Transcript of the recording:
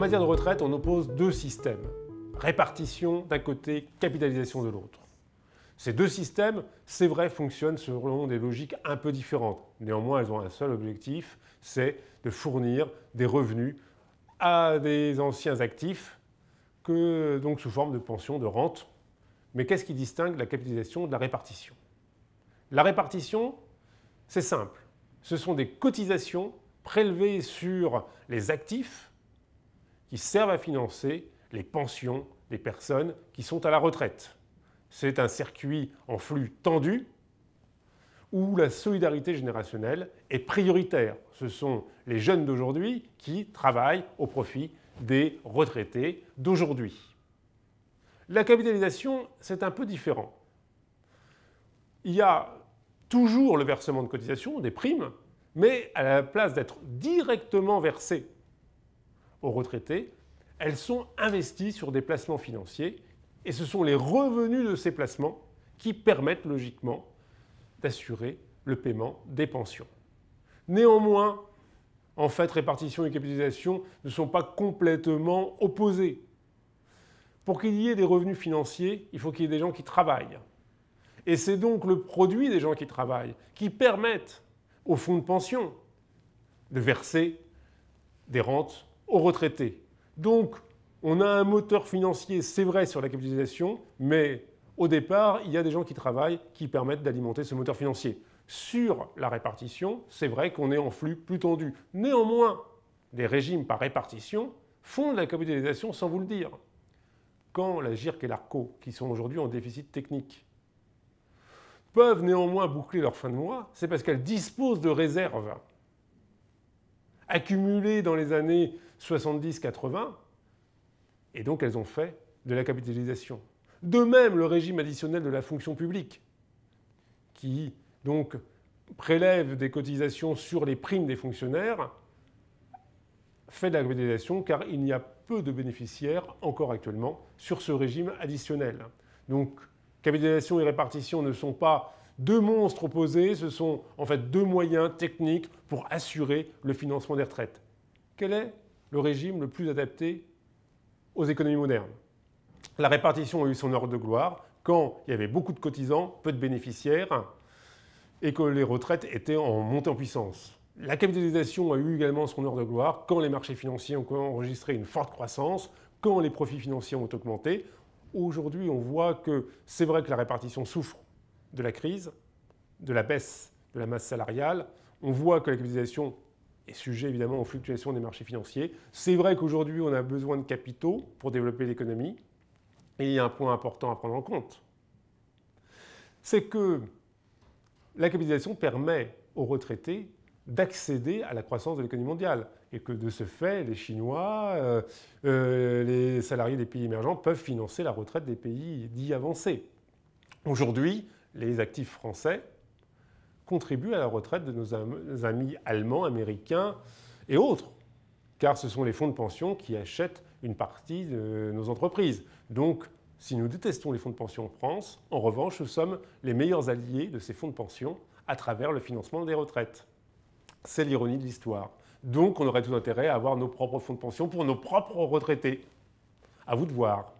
matière de retraite, on oppose deux systèmes. Répartition d'un côté, capitalisation de l'autre. Ces deux systèmes, c'est vrai, fonctionnent selon des logiques un peu différentes. Néanmoins, elles ont un seul objectif, c'est de fournir des revenus à des anciens actifs, donc sous forme de pension, de rente. Mais qu'est-ce qui distingue la capitalisation de la répartition? La répartition, c'est simple. Ce sont des cotisations prélevées sur les actifs qui servent à financer les pensions des personnes qui sont à la retraite. C'est un circuit en flux tendu où la solidarité générationnelle est prioritaire. Ce sont les jeunes d'aujourd'hui qui travaillent au profit des retraités d'aujourd'hui. La capitalisation, c'est un peu différent. Il y a toujours le versement de cotisations, des primes, mais à la place d'être directement versées aux retraités, elles sont investies sur des placements financiers et ce sont les revenus de ces placements qui permettent logiquement d'assurer le paiement des pensions. Néanmoins, en fait, répartition et capitalisation ne sont pas complètement opposés. Pour qu'il y ait des revenus financiers, il faut qu'il y ait des gens qui travaillent. Et c'est donc le produit des gens qui travaillent qui permettent aux fonds de pension de verser des rentes aux retraités. Donc, on a un moteur financier, c'est vrai, sur la capitalisation, mais au départ, il y a des gens qui travaillent qui permettent d'alimenter ce moteur financier. Sur la répartition, c'est vrai qu'on est en flux plus tendu. Néanmoins, des régimes par répartition font de la capitalisation sans vous le dire. Quand la GIRC et l'ARCO, qui sont aujourd'hui en déficit technique, peuvent néanmoins boucler leur fin de mois, c'est parce qu'elles disposent de réserves accumulées dans les années 70-80, et donc elles ont fait de la capitalisation. De même, le régime additionnel de la fonction publique, qui donc prélève des cotisations sur les primes des fonctionnaires, fait de la capitalisation car il y a peu de bénéficiaires encore actuellement sur ce régime additionnel. Donc capitalisation et répartition ne sont pas deux monstres opposés, ce sont en fait deux moyens techniques pour assurer le financement des retraites. Quel est le régime le plus adapté aux économies modernes? La répartition a eu son heure de gloire quand il y avait beaucoup de cotisants, peu de bénéficiaires et que les retraites étaient en montée en puissance. La capitalisation a eu également son heure de gloire quand les marchés financiers ont enregistré une forte croissance, quand les profits financiers ont augmenté. Aujourd'hui, on voit que c'est vrai que la répartition souffre de la crise, de la baisse de la masse salariale. On voit que la capitalisation est sujet évidemment aux fluctuations des marchés financiers. C'est vrai qu'aujourd'hui, on a besoin de capitaux pour développer l'économie. Et il y a un point important à prendre en compte. C'est que la capitalisation permet aux retraités d'accéder à la croissance de l'économie mondiale. Et que de ce fait, les Chinois, les salariés des pays émergents peuvent financer la retraite des pays dits avancés. Aujourd'hui, les actifs français contribuent à la retraite de nos amis allemands, américains et autres. Car ce sont les fonds de pension qui achètent une partie de nos entreprises. Donc, si nous détestons les fonds de pension en France, en revanche, nous sommes les meilleurs alliés de ces fonds de pension à travers le financement des retraites. C'est l'ironie de l'histoire. Donc, on aurait tout intérêt à avoir nos propres fonds de pension pour nos propres retraités. À vous de voir.